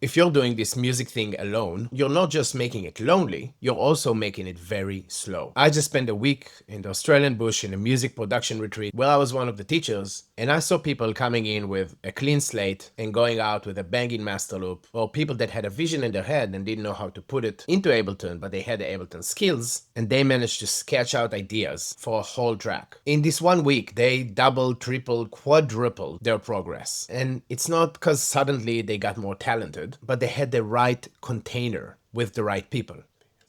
If you're doing this music thing alone, you're not just making it lonely, you're also making it very slow. I just spent a week in the Australian bush in a music production retreat where I was one of the teachers, and I saw people coming in with a clean slate and going out with a banging master loop, or people that had a vision in their head and didn't know how to put it into Ableton, but they had the Ableton skills, and they managed to sketch out ideas for a whole track. In this 1 week, they doubled, tripled, quadrupled their progress. And it's not because suddenly they got more talented, but they had the right container with the right people.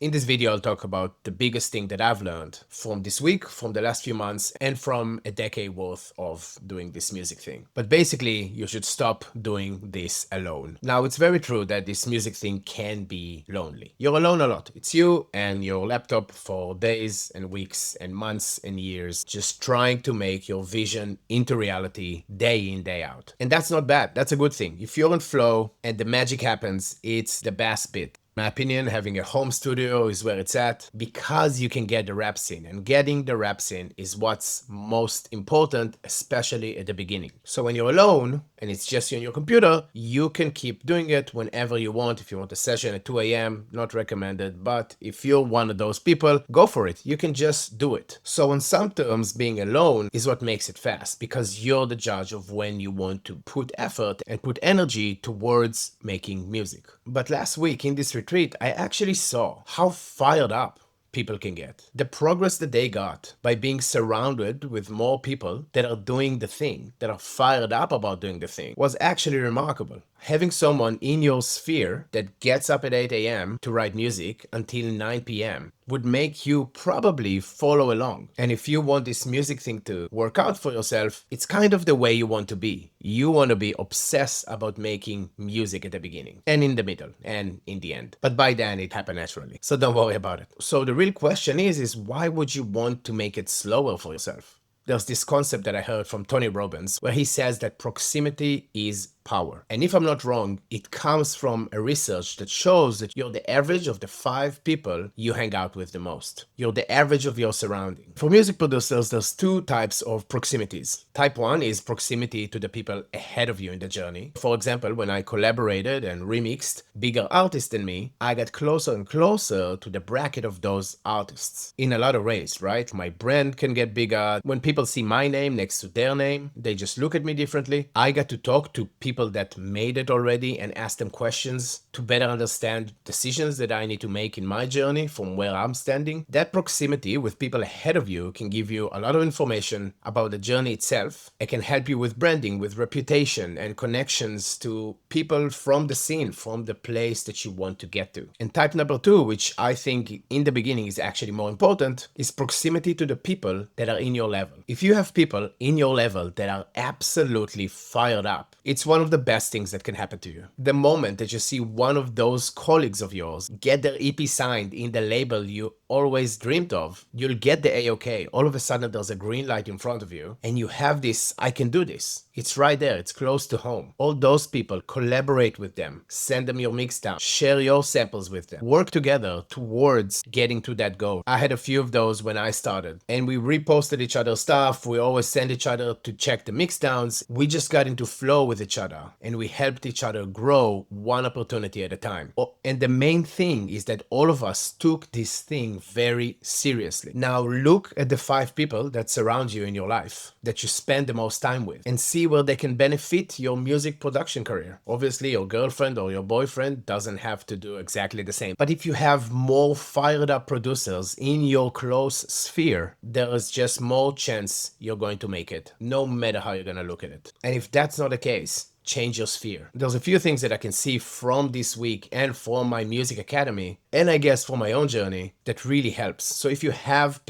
In this video, I'll talk about the biggest thing that I've learned from this week, from the last few months, and from a decade worth of doing this music thing. But basically, you should stop doing this alone. Now, it's very true that this music thing can be lonely. You're alone a lot. It's you and your laptop for days and weeks and months and years, just trying to make your vision into reality day in, day out. And that's not bad. That's a good thing. If you're in flow and the magic happens, it's the best bit. In my opinion, having a home studio is where it's at because you can get the reps in, and getting the reps in is what's most important, especially at the beginning. So when you're alone and it's just you and your computer, you can keep doing it whenever you want. If you want a session at 2 a.m., not recommended, but if you're one of those people, go for it. You can just do it. So in some terms, being alone is what makes it fast because you're the judge of when you want to put effort and put energy towards making music. But last week in this retreat, I actually saw how fired up people can get. The progress that they got by being surrounded with more people that are doing the thing, that are fired up about doing the thing, was actually remarkable. Having someone in your sphere that gets up at 8 a.m. to write music until 9 p.m. would make you probably follow along. And if you want this music thing to work out for yourself, it's kind of the way you want to be. You want to be obsessed about making music at the beginning and in the middle and in the end. But by then it happened naturally. So don't worry about it. So the real question is why would you want to make it slower for yourself? There's this concept that I heard from Tony Robbins where he says that proximity is power. And if I'm not wrong, it comes from a research that shows that you're the average of the 5 people you hang out with the most. You're the average of your surrounding. For music producers, there's 2 types of proximities. Type 1 is proximity to the people ahead of you in the journey. For example, when I collaborated and remixed bigger artists than me, I got closer and closer to the bracket of those artists in a lot of ways, right? My brand can get bigger. When people see my name next to their name, they just look at me differently. I got to talk to people that made it already and ask them questions to better understand decisions that I need to make in my journey from where I'm standing. That proximity with people ahead of you can give you a lot of information about the journey itself. It can help you with branding, with reputation and connections to people from the scene, from the place that you want to get to. And type number 2, which I think in the beginning is actually more important, is proximity to the people that are in your level. If you have people in your level that are absolutely fired up, it's one of the best things that can happen to you. The moment that you see one of those colleagues of yours get their EP signed in the label you always dreamed of, you'll get the A-OK. All of a sudden there's a green light in front of you and you have this, I can do this. It's right there, it's close to home. All those people, collaborate with them, send them your mix down, share your samples with them, work together towards getting to that goal. I had a few of those when I started and we reposted each other's stuff. We always send each other to check the mix downs. We just got into flow with each other and we helped each other grow one opportunity at a time. And the main thing is that all of us took this thing very seriously. Now look at the 5 people that surround you in your life, that you spend the most time with, and see where they can benefit your music production career. Obviously, your girlfriend or your boyfriend doesn't have to do exactly the same. But if you have more fired up producers in your close sphere, there is just more chance you're going to make it, no matter how you're going to look at it. And if that's not the case, change your sphere. There's a few things that I can see from this week and from my music academy, and I guess from my own journey, that really helps. So if you have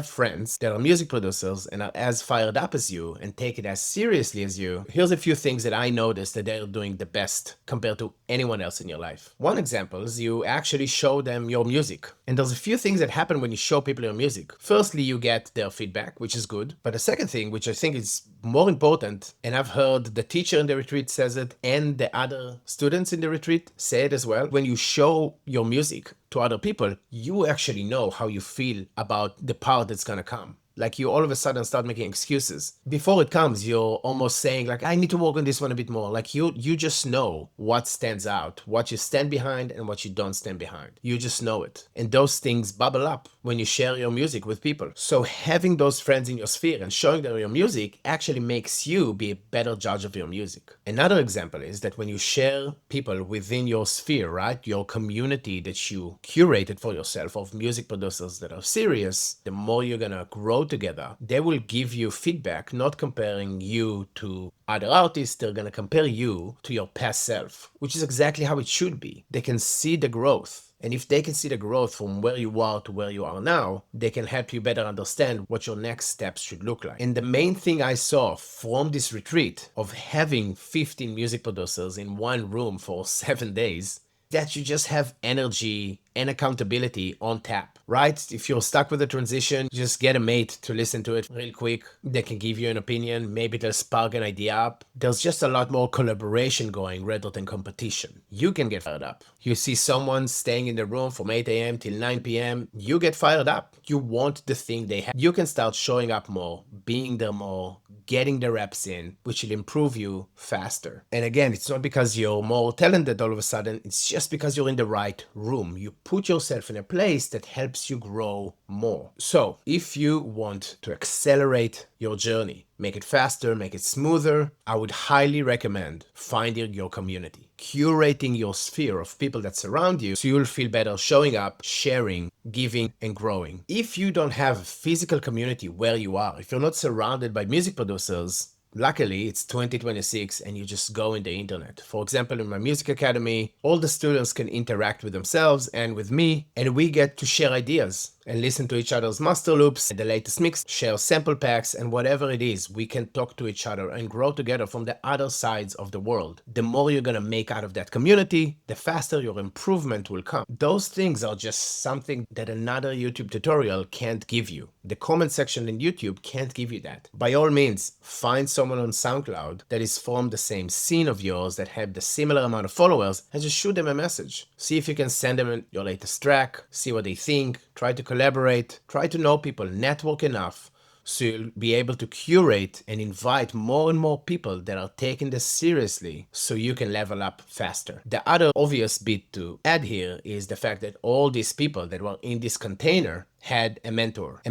friends that are music producers and are as fired up as you and take it as seriously as you, here's a few things that I noticed that they're doing the best compared to anyone else in your life. One example is you actually show them your music. And there's a few things that happen when you show people your music. Firstly, you get their feedback, which is good. But the second thing, which I think is more important, and I've heard the teacher in the retreat says it and the other students in the retreat say it as well, when you show your music to other people, you actually know how you feel about the part that's gonna come. Like you all of a sudden start making excuses. Before it comes, you're almost saying like, I need to work on this one a bit more. Like you just know what stands out, what you stand behind and what you don't stand behind. You just know it. And those things bubble up when you share your music with people. So having those friends in your sphere and showing them your music actually makes you be a better judge of your music. Another example is that when you share people within your sphere, right, your community that you curated for yourself of music producers that are serious, the more you're gonna grow together. They will give you feedback, not comparing you to other artists. They're gonna compare you to your past self, which is exactly how it should be. They can see the growth. And if they can see the growth from where you are to where you are now, they can help you better understand what your next steps should look like. And the main thing I saw from this retreat of having 15 music producers in one room for 7 days, that you just have energy and accountability on tap, right? If you're stuck with a transition, just get a mate to listen to it real quick. They can give you an opinion. Maybe they'll spark an idea up. There's just a lot more collaboration going rather than competition. You can get fired up. You see someone staying in the room from 8 a.m. till 9 p.m. You get fired up. You want the thing they have. You can start showing up more, being there more, getting the reps in, which will improve you faster. And again, it's not because you're more talented all of a sudden. It's just because you're in the right room. You put yourself in a place that helps you grow more. So if you want to accelerate your journey, make it faster, make it smoother, I would highly recommend finding your community, curating your sphere of people that surround you so you'll feel better showing up, sharing, giving, and growing. If you don't have a physical community where you are, if you're not surrounded by music producers, luckily, it's 2026 and you just go in the internet. For example, in my music academy, all the students can interact with themselves and with me, and we get to share ideas and listen to each other's master loops, the latest mix, share sample packs, and whatever it is, we can talk to each other and grow together from the other sides of the world. The more you're gonna make out of that community, the faster your improvement will come. Those things are just something that another YouTube tutorial can't give you. The comment section in YouTube can't give you that. By all means, find someone on SoundCloud that is from the same scene of yours, that have the similar amount of followers, and just shoot them a message. See if you can send them your latest track, see what they think, try to collaborate, try to know people, network enough so you'll be able to curate and invite more and more people that are taking this seriously so you can level up faster. The other obvious bit to add here is the fact that all these people that were in this container had a mentor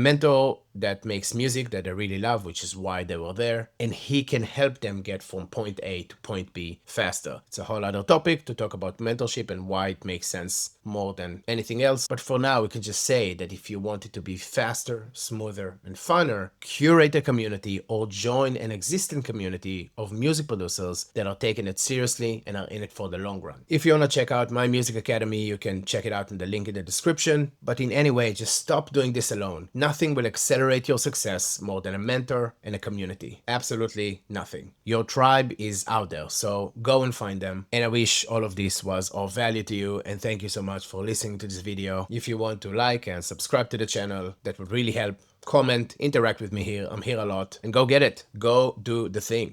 that makes music that they really love, which is why they were there, and he can help them get from point A to point B faster. It's a whole other topic to talk about mentorship and why it makes sense more than anything else. But for now, we can just say that if you want it to be faster, smoother, and funner, curate a community or join an existing community of music producers that are taking it seriously and are in it for the long run. If you want to check out my music academy, you can check it out in the link in the description. But in any way, just stop doing this alone. Nothing will accelerate your success more than a mentor and a community. Absolutely nothing. Your tribe is out there, so go and find them. And I wish all of this was of value to you, and thank you so much for listening to this video. If you want to like and subscribe to the channel, that would really help. Comment, interact with me here. I'm here a lot. And go get it. Go do the thing.